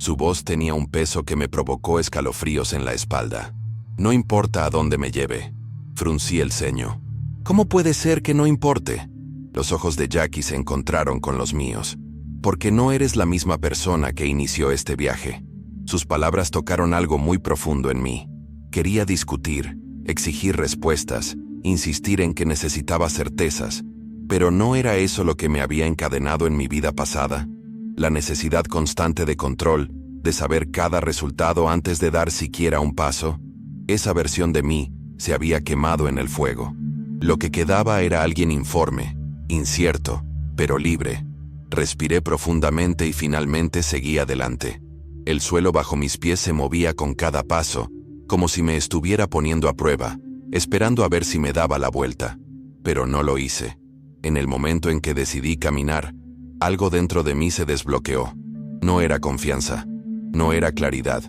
su voz tenía un peso que me provocó escalofríos en la espalda. No importa a dónde me lleve. Fruncí el ceño. ¿Cómo puede ser que no importe? Los ojos de Jackie se encontraron con los míos. Porque no eres la misma persona que inició este viaje. Sus palabras tocaron algo muy profundo en mí. Quería discutir, exigir respuestas, insistir en que necesitaba certezas, pero ¿no era eso lo que me había encadenado en mi vida pasada? La necesidad constante de control, de saber cada resultado antes de dar siquiera un paso. Esa versión de mí se había quemado en el fuego. Lo que quedaba era alguien informe, incierto, pero libre. Respiré profundamente y finalmente seguí adelante. El suelo bajo mis pies se movía con cada paso, como si me estuviera poniendo a prueba, esperando a ver si me daba la vuelta. Pero no lo hice. En el momento en que decidí caminar, algo dentro de mí se desbloqueó. No era confianza, no era claridad,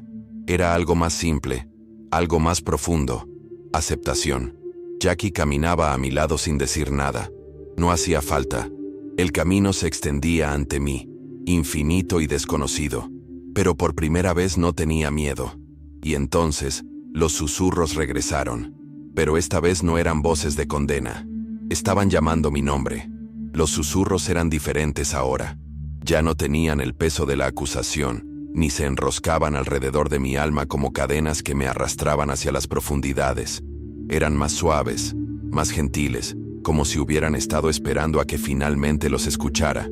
era algo más simple, algo más profundo, aceptación. Jackie caminaba a mi lado sin decir nada. No hacía falta. El camino se extendía ante mí, infinito y desconocido, pero por primera vez no tenía miedo. Y entonces, los susurros regresaron, pero esta vez no eran voces de condena. Estaban llamando mi nombre. Los susurros eran diferentes ahora. Ya no tenían el peso de la acusación, ni se enroscaban alrededor de mi alma como cadenas que me arrastraban hacia las profundidades. Eran más suaves, más gentiles, como si hubieran estado esperando a que finalmente los escuchara.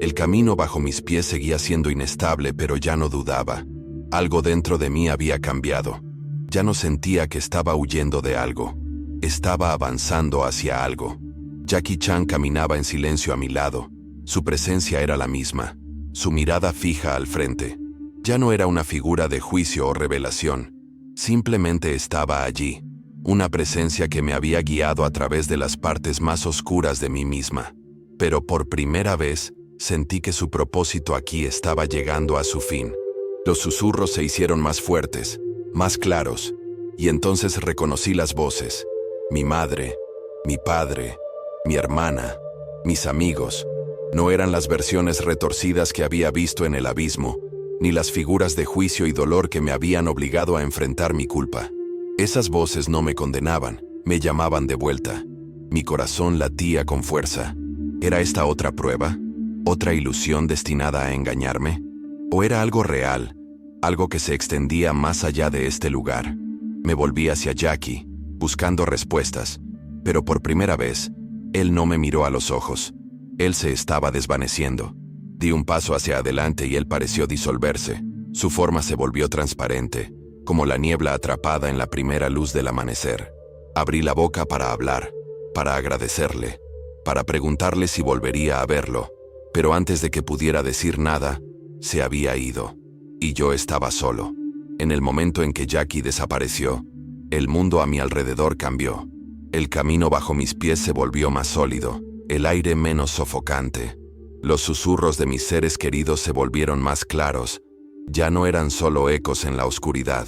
El camino bajo mis pies seguía siendo inestable, pero ya no dudaba. Algo dentro de mí había cambiado. Ya no sentía que estaba huyendo de algo. Estaba avanzando hacia algo. Jackie Chan caminaba en silencio a mi lado. Su presencia era la misma, su mirada fija al frente. Ya no era una figura de juicio o revelación. Simplemente estaba allí, una presencia que me había guiado a través de las partes más oscuras de mí misma. Pero por primera vez, sentí que su propósito aquí estaba llegando a su fin. Los susurros se hicieron más fuertes, más claros, y entonces reconocí las voces. Mi madre, mi padre, mi hermana, mis amigos. No eran las versiones retorcidas que había visto en el abismo, ni las figuras de juicio y dolor que me habían obligado a enfrentar mi culpa. Esas voces no me condenaban, me llamaban de vuelta. Mi corazón latía con fuerza. ¿Era esta otra prueba? ¿Otra ilusión destinada a engañarme? ¿O era algo real, algo que se extendía más allá de este lugar? Me volví hacia Jackie, buscando respuestas, pero por primera vez, él no me miró a los ojos. Él se estaba desvaneciendo. Di un paso hacia adelante y él pareció disolverse. Su forma se volvió transparente. como la niebla atrapada en la primera luz del amanecer. Abrí la boca para hablar, para agradecerle, para preguntarle si volvería a verlo, pero antes de que pudiera decir nada, se había ido. Y yo estaba solo. En el momento en que Jackie desapareció, el mundo a mi alrededor cambió. El camino bajo mis pies se volvió más sólido, el aire menos sofocante. Los susurros de mis seres queridos se volvieron más claros. Ya no eran solo ecos en la oscuridad.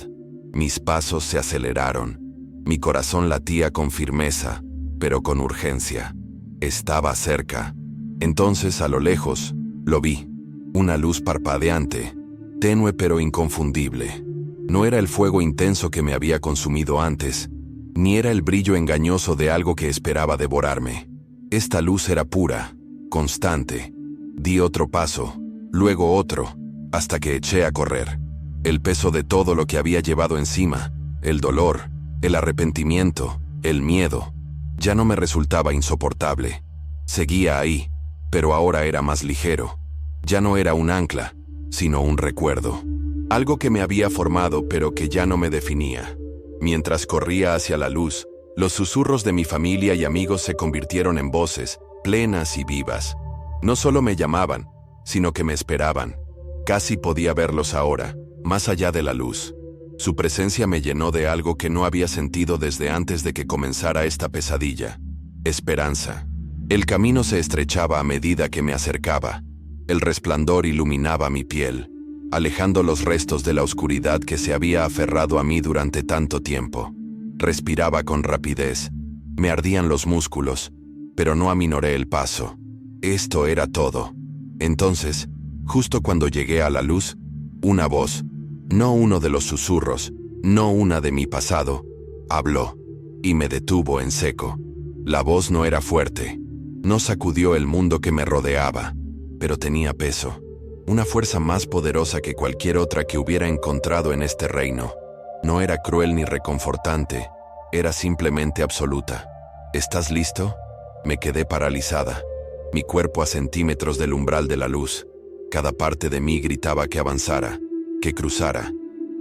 Mis pasos se aceleraron. Mi corazón latía con firmeza, pero con urgencia. Estaba cerca. Entonces, a lo lejos, lo vi. Una luz parpadeante, tenue pero inconfundible. No era el fuego intenso que me había consumido antes, ni era el brillo engañoso de algo que esperaba devorarme. Esta luz era pura, constante. Di otro paso, luego otro, hasta que eché a correr. El peso de todo lo que había llevado encima, el dolor, el arrepentimiento, el miedo, ya no me resultaba insoportable. Seguía ahí, pero ahora era más ligero. Ya no era un ancla, sino un recuerdo. Algo que me había formado pero que ya no me definía. Mientras corría hacia la luz, los susurros de mi familia y amigos se convirtieron en voces, plenas y vivas. No solo me llamaban, sino que me esperaban. Casi podía verlos ahora, más allá de la luz. Su presencia me llenó de algo que no había sentido desde antes de que comenzara esta pesadilla. Esperanza. El camino se estrechaba a medida que me acercaba. El resplandor iluminaba mi piel, alejando los restos de la oscuridad que se había aferrado a mí durante tanto tiempo. Respiraba con rapidez. Me ardían los músculos, pero no aminoré el paso. Esto era todo. Entonces, justo cuando llegué a la luz, una voz, no uno de los susurros, no una de mi pasado, habló, y me detuvo en seco. La voz no era fuerte, no sacudió el mundo que me rodeaba, pero tenía peso, una fuerza más poderosa que cualquier otra que hubiera encontrado en este reino. No era cruel ni reconfortante, era simplemente absoluta. ¿Estás listo? Me quedé paralizada, mi cuerpo a centímetros del umbral de la luz. Cada parte de mí gritaba que avanzara, que cruzara,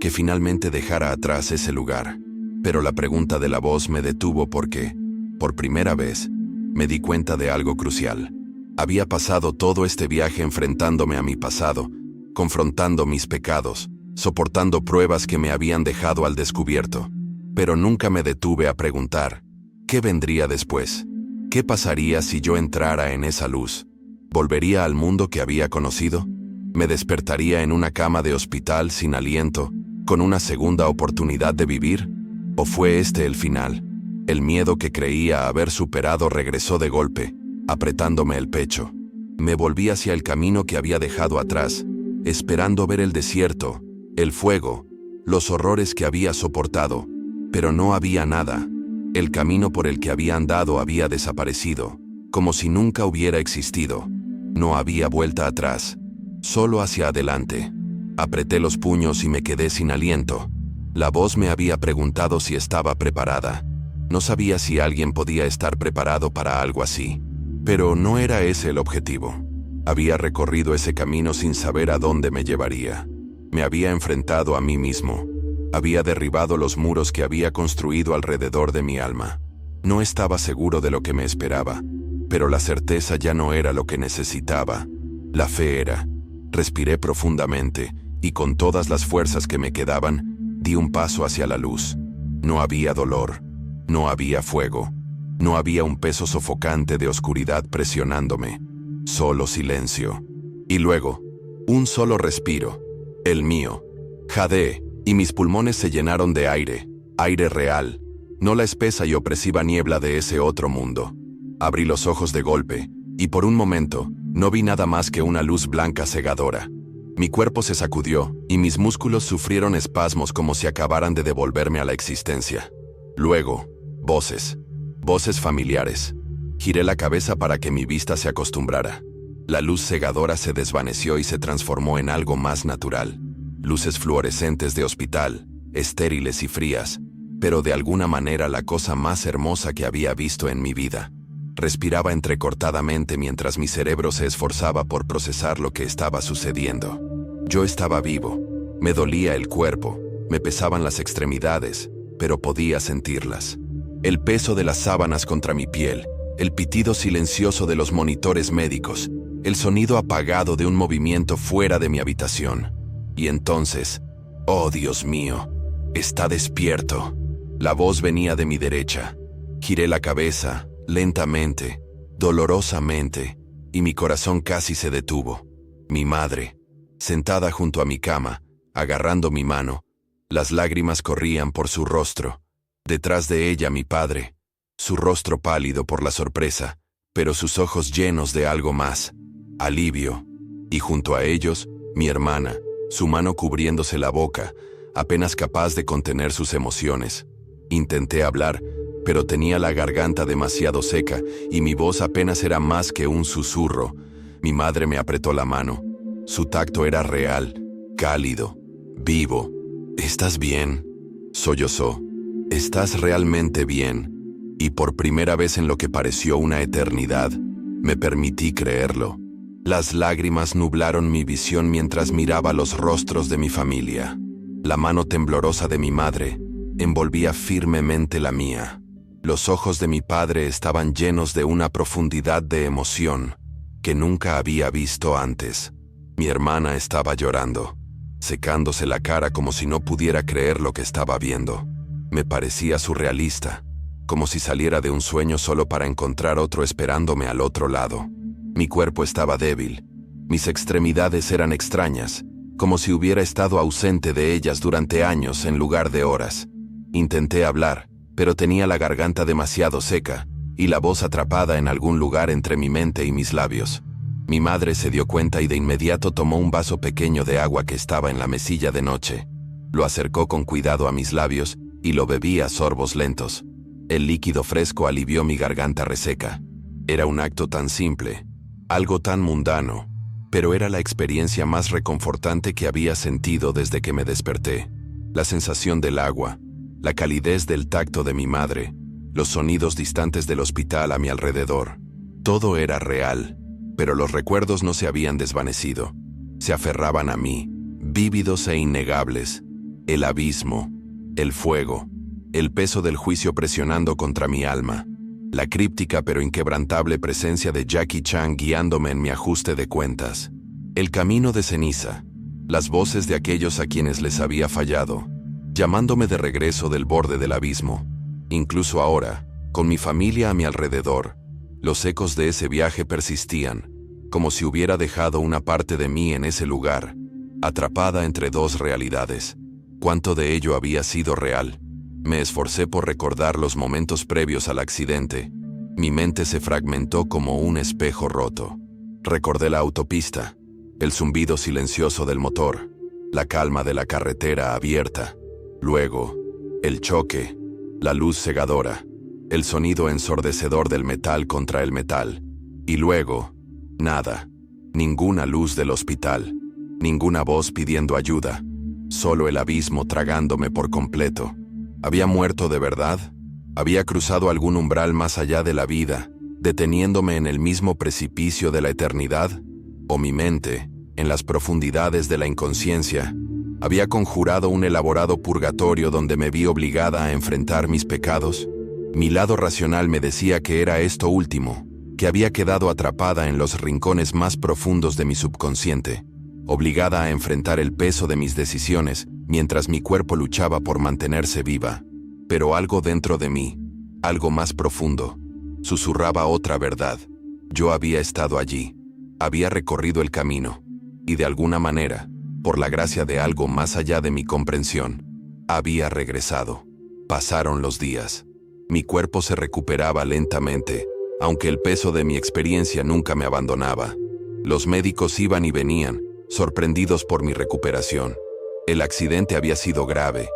que finalmente dejara atrás ese lugar. Pero la pregunta de la voz me detuvo porque, por primera vez, me di cuenta de algo crucial. Había pasado todo este viaje enfrentándome a mi pasado, confrontando mis pecados, soportando pruebas que me habían dejado al descubierto. Pero nunca me detuve a preguntar, ¿qué vendría después? ¿Qué pasaría si yo entrara en esa luz? ¿Volvería al mundo que había conocido? ¿Me despertaría en una cama de hospital sin aliento, con una segunda oportunidad de vivir? ¿O fue este el final? El miedo que creía haber superado regresó de golpe, apretándome el pecho. Me volví hacia el camino que había dejado atrás, esperando ver el desierto, el fuego, los horrores que había soportado, pero no había nada. El camino por el que había andado había desaparecido, como si nunca hubiera existido. No había vuelta atrás, solo hacia adelante. Apreté los puños y me quedé sin aliento. La voz me había preguntado si estaba preparada. No sabía si alguien podía estar preparado para algo así. Pero no era ese el objetivo. Había recorrido ese camino sin saber a dónde me llevaría. Me había enfrentado a mí mismo. Había derribado los muros que había construido alrededor de mi alma. No estaba seguro de lo que me esperaba, pero la certeza ya no era lo que necesitaba. La fe era. Respiré profundamente y con todas las fuerzas que me quedaban, di un paso hacia la luz. No había dolor, no había fuego, no había un peso sofocante de oscuridad presionándome. Solo silencio. Y luego, un solo respiro, el mío. Jadeé, y mis pulmones se llenaron de aire, aire real, no la espesa y opresiva niebla de ese otro mundo. Abrí los ojos de golpe, y por un momento, no vi nada más que una luz blanca cegadora. Mi cuerpo se sacudió, y mis músculos sufrieron espasmos como si acabaran de devolverme a la existencia. Luego, voces. Voces familiares. Giré la cabeza para que mi vista se acostumbrara. La luz cegadora se desvaneció y se transformó en algo más natural. Luces fluorescentes de hospital, estériles y frías, pero de alguna manera la cosa más hermosa que había visto en mi vida. Respiraba entrecortadamente mientras mi cerebro se esforzaba por procesar lo que estaba sucediendo. Yo estaba vivo. Me dolía el cuerpo, Me pesaban las extremidades, pero podía sentirlas. El peso de las sábanas contra mi piel, el pitido silencioso de los monitores médicos, el sonido apagado de un movimiento fuera de mi habitación. Y entonces, ¡oh Dios mío! Está despierto. La voz venía de mi derecha. Giré la cabeza, lentamente, dolorosamente, y mi corazón casi se detuvo. Mi madre, sentada junto a mi cama, agarrando mi mano, las lágrimas corrían por su rostro. Detrás de ella mi padre, su rostro pálido por la sorpresa, pero sus ojos llenos de algo más, alivio. Y junto a ellos, mi hermana, su mano cubriéndose la boca, apenas capaz de contener sus emociones. Intenté hablar, pero tenía la garganta demasiado seca y mi voz apenas era más que un susurro. Mi madre me apretó la mano. Su tacto era real, cálido, vivo. ¿Estás bien?, sollozó. ¿Estás realmente bien? Y por primera vez en lo que pareció una eternidad, me permití creerlo. Las lágrimas nublaron mi visión mientras miraba los rostros de mi familia. La mano temblorosa de mi madre envolvía firmemente la mía. Los ojos de mi padre estaban llenos de una profundidad de emoción que nunca había visto antes. Mi hermana estaba llorando, secándose la cara como si no pudiera creer lo que estaba viendo. Me parecía surrealista, como si saliera de un sueño solo para encontrar otro esperándome al otro lado. Mi cuerpo estaba débil, mis extremidades eran extrañas, como si hubiera estado ausente de ellas durante años en lugar de horas. Intenté hablar, pero tenía la garganta demasiado seca y la voz atrapada en algún lugar entre mi mente y mis labios. Mi madre se dio cuenta y de inmediato tomó un vaso pequeño de agua que estaba en la mesilla de noche. Lo acercó con cuidado a mis labios y lo bebí a sorbos lentos. El líquido fresco alivió mi garganta reseca. Era un acto tan simple, algo tan mundano, pero era la experiencia más reconfortante que había sentido desde que me desperté. La sensación del agua, la calidez del tacto de mi madre, los sonidos distantes del hospital a mi alrededor. Todo era real, pero los recuerdos no se habían desvanecido. Se aferraban a mí, vívidos e innegables. El abismo, el fuego, el peso del juicio presionando contra mi alma, la críptica pero inquebrantable presencia de Jackie Chan guiándome en mi ajuste de cuentas, el camino de ceniza, las voces de aquellos a quienes les había fallado, llamándome de regreso del borde del abismo. Incluso ahora, con mi familia a mi alrededor, los ecos de ese viaje persistían, como si hubiera dejado una parte de mí en ese lugar, atrapada entre dos realidades. ¿Cuánto de ello había sido real? Me esforcé por recordar los momentos previos al accidente. Mi mente se fragmentó como un espejo roto. Recordé la autopista, el zumbido silencioso del motor, la calma de la carretera abierta. Luego, el choque, la luz cegadora, el sonido ensordecedor del metal contra el metal. Y luego, nada, ninguna luz del hospital, ninguna voz pidiendo ayuda, solo el abismo tragándome por completo. ¿Había muerto de verdad? ¿Había cruzado algún umbral más allá de la vida, deteniéndome en el mismo precipicio de la eternidad? ¿O mi mente, en las profundidades de la inconsciencia, había conjurado un elaborado purgatorio donde me vi obligada a enfrentar mis pecados? Mi lado racional me decía que era esto último, que había quedado atrapada en los rincones más profundos de mi subconsciente, obligada a enfrentar el peso de mis decisiones mientras mi cuerpo luchaba por mantenerse viva. Pero algo dentro de mí, algo más profundo, susurraba otra verdad. Yo había estado allí, había recorrido el camino, y de alguna manera, por la gracia de algo más allá de mi comprensión, había regresado. Pasaron los días. Mi cuerpo se recuperaba lentamente, aunque el peso de mi experiencia nunca me abandonaba. Los médicos iban y venían, sorprendidos por mi recuperación. El accidente había sido grave.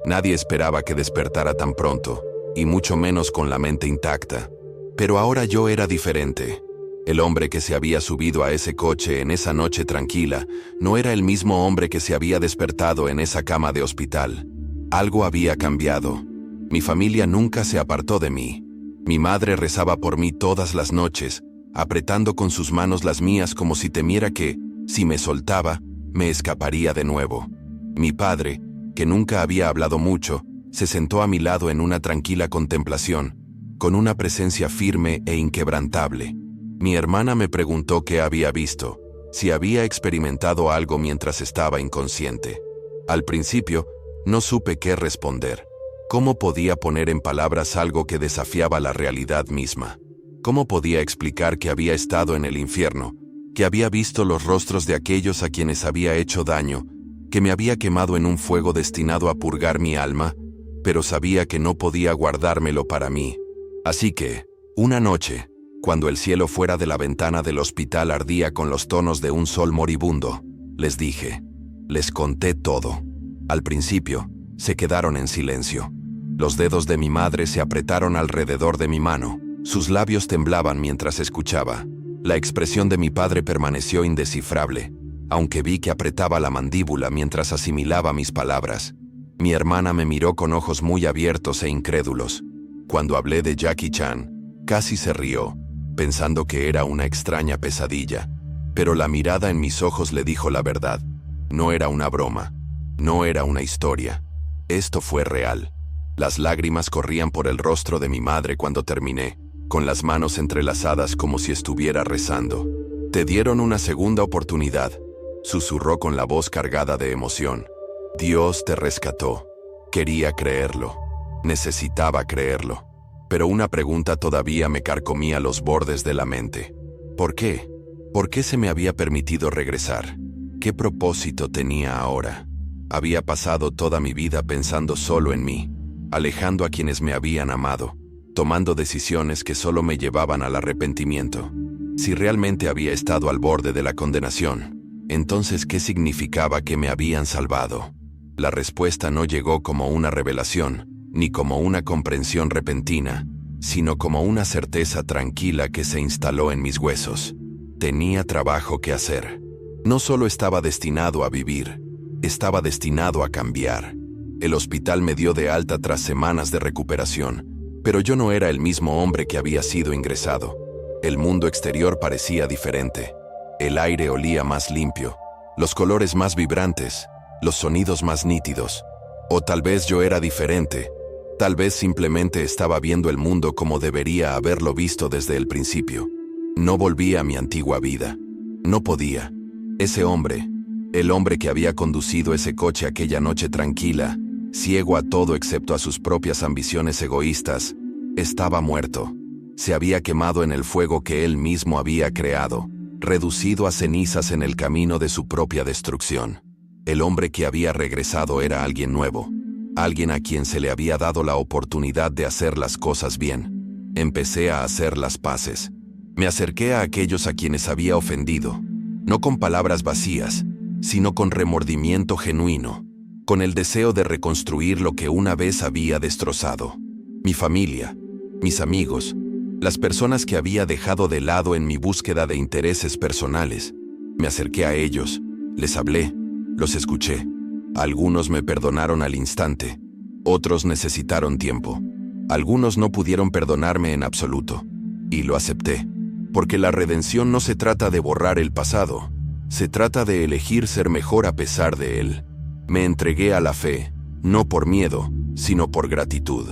Nadie esperaba que despertara tan pronto, y mucho menos con la mente intacta. Pero ahora yo era diferente. El hombre que se había subido a ese coche en esa noche tranquila no era el mismo hombre que se había despertado en esa cama de hospital. Algo había cambiado. Mi familia nunca se apartó de mí. Mi madre rezaba por mí todas las noches, apretando con sus manos las mías como si temiera que, si me soltaba, me escaparía de nuevo. Mi padre, que nunca había hablado mucho, se sentó a mi lado en una tranquila contemplación, con una presencia firme e inquebrantable. Mi hermana me preguntó qué había visto, si había experimentado algo mientras estaba inconsciente. Al principio, no supe qué responder. ¿Cómo podía poner en palabras algo que desafiaba la realidad misma? ¿Cómo podía explicar que había estado en el infierno, que había visto los rostros de aquellos a quienes había hecho daño, que me había quemado en un fuego destinado a purgar mi alma, pero sabía que no podía guardármelo para mí? Así que, una noche, cuando el cielo fuera de la ventana del hospital ardía con los tonos de un sol moribundo, les dije, les conté todo. Al principio, se quedaron en silencio. Los dedos de mi madre se apretaron alrededor de mi mano. Sus labios temblaban mientras escuchaba. La expresión de mi padre permaneció indescifrable, aunque vi que apretaba la mandíbula mientras asimilaba mis palabras. Mi hermana me miró con ojos muy abiertos e incrédulos. Cuando hablé de Jackie Chan, casi se rió, pensando que era una extraña pesadilla. Pero la mirada en mis ojos le dijo la verdad. No era una broma. No era una historia. Esto fue real. Las lágrimas corrían por el rostro de mi madre cuando terminé, con las manos entrelazadas como si estuviera rezando. «Te dieron una segunda oportunidad», susurró con la voz cargada de emoción. «Dios te rescató». Quería creerlo. Necesitaba creerlo. Pero una pregunta todavía me carcomía los bordes de la mente. ¿Por qué? ¿Por qué se me había permitido regresar? ¿Qué propósito tenía ahora? Había pasado toda mi vida pensando solo en mí, alejando a quienes me habían amado, tomando decisiones que solo me llevaban al arrepentimiento. Si realmente había estado al borde de la condenación, entonces ¿qué significaba que me habían salvado? La respuesta no llegó como una revelación, ni como una comprensión repentina, sino como una certeza tranquila que se instaló en mis huesos. Tenía trabajo que hacer. No solo estaba destinado a vivir, estaba destinado a cambiar. El hospital me dio de alta tras semanas de recuperación, pero yo no era el mismo hombre que había sido ingresado. El mundo exterior parecía diferente. El aire olía más limpio, los colores más vibrantes, los sonidos más nítidos. O tal vez yo era diferente. Tal vez simplemente estaba viendo el mundo como debería haberlo visto desde el principio. No volvía a mi antigua vida. No podía. Ese hombre, el hombre que había conducido ese coche aquella noche tranquila, ciego a todo excepto a sus propias ambiciones egoístas, estaba muerto. Se había quemado en el fuego que él mismo había creado, reducido a cenizas en el camino de su propia destrucción. El hombre que había regresado era alguien nuevo, alguien a quien se le había dado la oportunidad de hacer las cosas bien. Empecé a hacer las paces. Me acerqué a aquellos a quienes había ofendido, no con palabras vacías, sino con remordimiento genuino, con el deseo de reconstruir lo que una vez había destrozado. Mi familia, mis amigos, las personas que había dejado de lado en mi búsqueda de intereses personales. Me acerqué a ellos, les hablé, los escuché. Algunos me perdonaron al instante, otros necesitaron tiempo. Algunos no pudieron perdonarme en absoluto, y lo acepté, porque la redención no se trata de borrar el pasado, se trata de elegir ser mejor a pesar de él. Me entregué a la fe, no por miedo, sino por gratitud.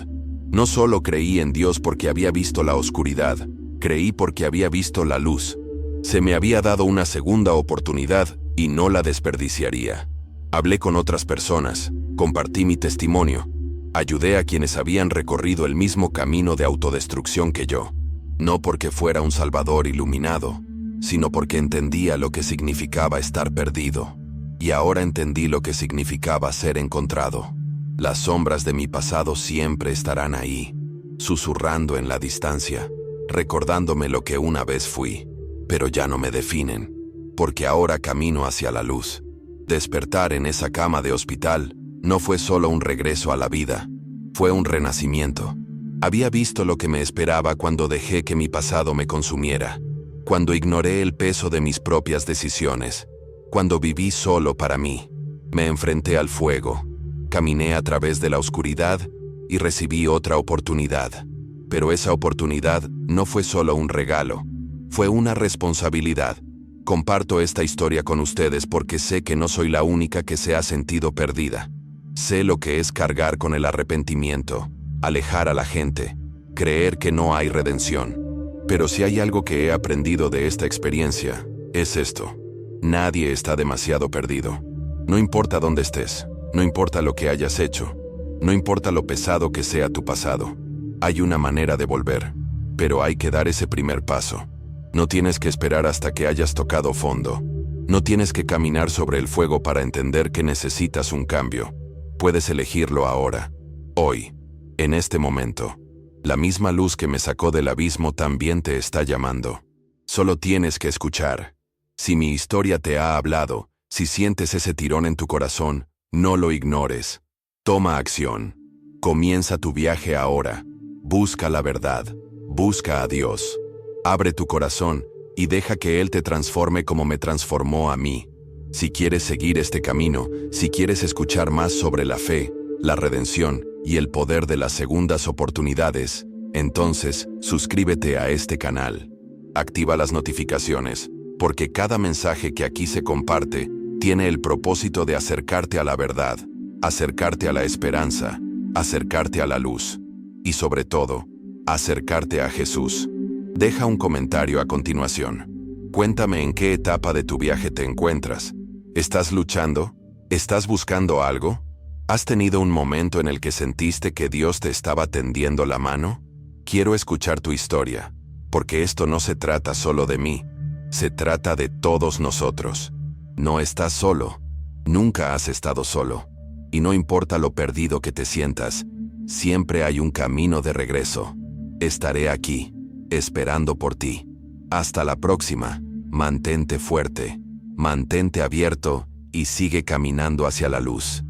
No solo creí en Dios porque había visto la oscuridad, creí porque había visto la luz. Se me había dado una segunda oportunidad y no la desperdiciaría. Hablé con otras personas, compartí mi testimonio, ayudé a quienes habían recorrido el mismo camino de autodestrucción que yo. No porque fuera un salvador iluminado, sino porque entendía lo que significaba estar perdido. Y ahora entendí lo que significaba ser encontrado. Las sombras de mi pasado siempre estarán ahí, susurrando en la distancia, recordándome lo que una vez fui, pero ya no me definen, porque ahora camino hacia la luz. Despertar en esa cama de hospital no fue solo un regreso a la vida, fue un renacimiento. Había visto lo que me esperaba cuando dejé que mi pasado me consumiera, cuando ignoré el peso de mis propias decisiones, cuando viví solo para mí. Me enfrenté al fuego, caminé a través de la oscuridad y recibí otra oportunidad. Pero esa oportunidad no fue solo un regalo, fue una responsabilidad. Comparto esta historia con ustedes porque sé que no soy la única que se ha sentido perdida. Sé lo que es cargar con el arrepentimiento, alejar a la gente, creer que no hay redención. Pero si hay algo que he aprendido de esta experiencia, es esto. Nadie está demasiado perdido. No importa dónde estés, no importa lo que hayas hecho, no importa lo pesado que sea tu pasado. Hay una manera de volver, pero hay que dar ese primer paso. No tienes que esperar hasta que hayas tocado fondo. No tienes que caminar sobre el fuego para entender que necesitas un cambio. Puedes elegirlo ahora, hoy, en este momento. La misma luz que me sacó del abismo también te está llamando. Solo tienes que escuchar. Si mi historia te ha hablado, si sientes ese tirón en tu corazón, no lo ignores. Toma acción. Comienza tu viaje ahora. Busca la verdad. Busca a Dios. Abre tu corazón y deja que Él te transforme como me transformó a mí. Si quieres seguir este camino, si quieres escuchar más sobre la fe, la redención y el poder de las segundas oportunidades, entonces suscríbete a este canal. Activa las notificaciones, porque cada mensaje que aquí se comparte tiene el propósito de acercarte a la verdad, acercarte a la esperanza, acercarte a la luz y sobre todo, acercarte a Jesús. Deja un comentario a continuación. Cuéntame en qué etapa de tu viaje te encuentras. ¿Estás luchando? ¿Estás buscando algo? ¿Has tenido un momento en el que sentiste que Dios te estaba tendiendo la mano? Quiero escuchar tu historia, porque esto no se trata solo de mí, se trata de todos nosotros. No estás solo, nunca has estado solo, y no importa lo perdido que te sientas, siempre hay un camino de regreso. Estaré aquí, esperando por ti. Hasta la próxima. Mantente fuerte, mantente abierto y sigue caminando hacia la luz.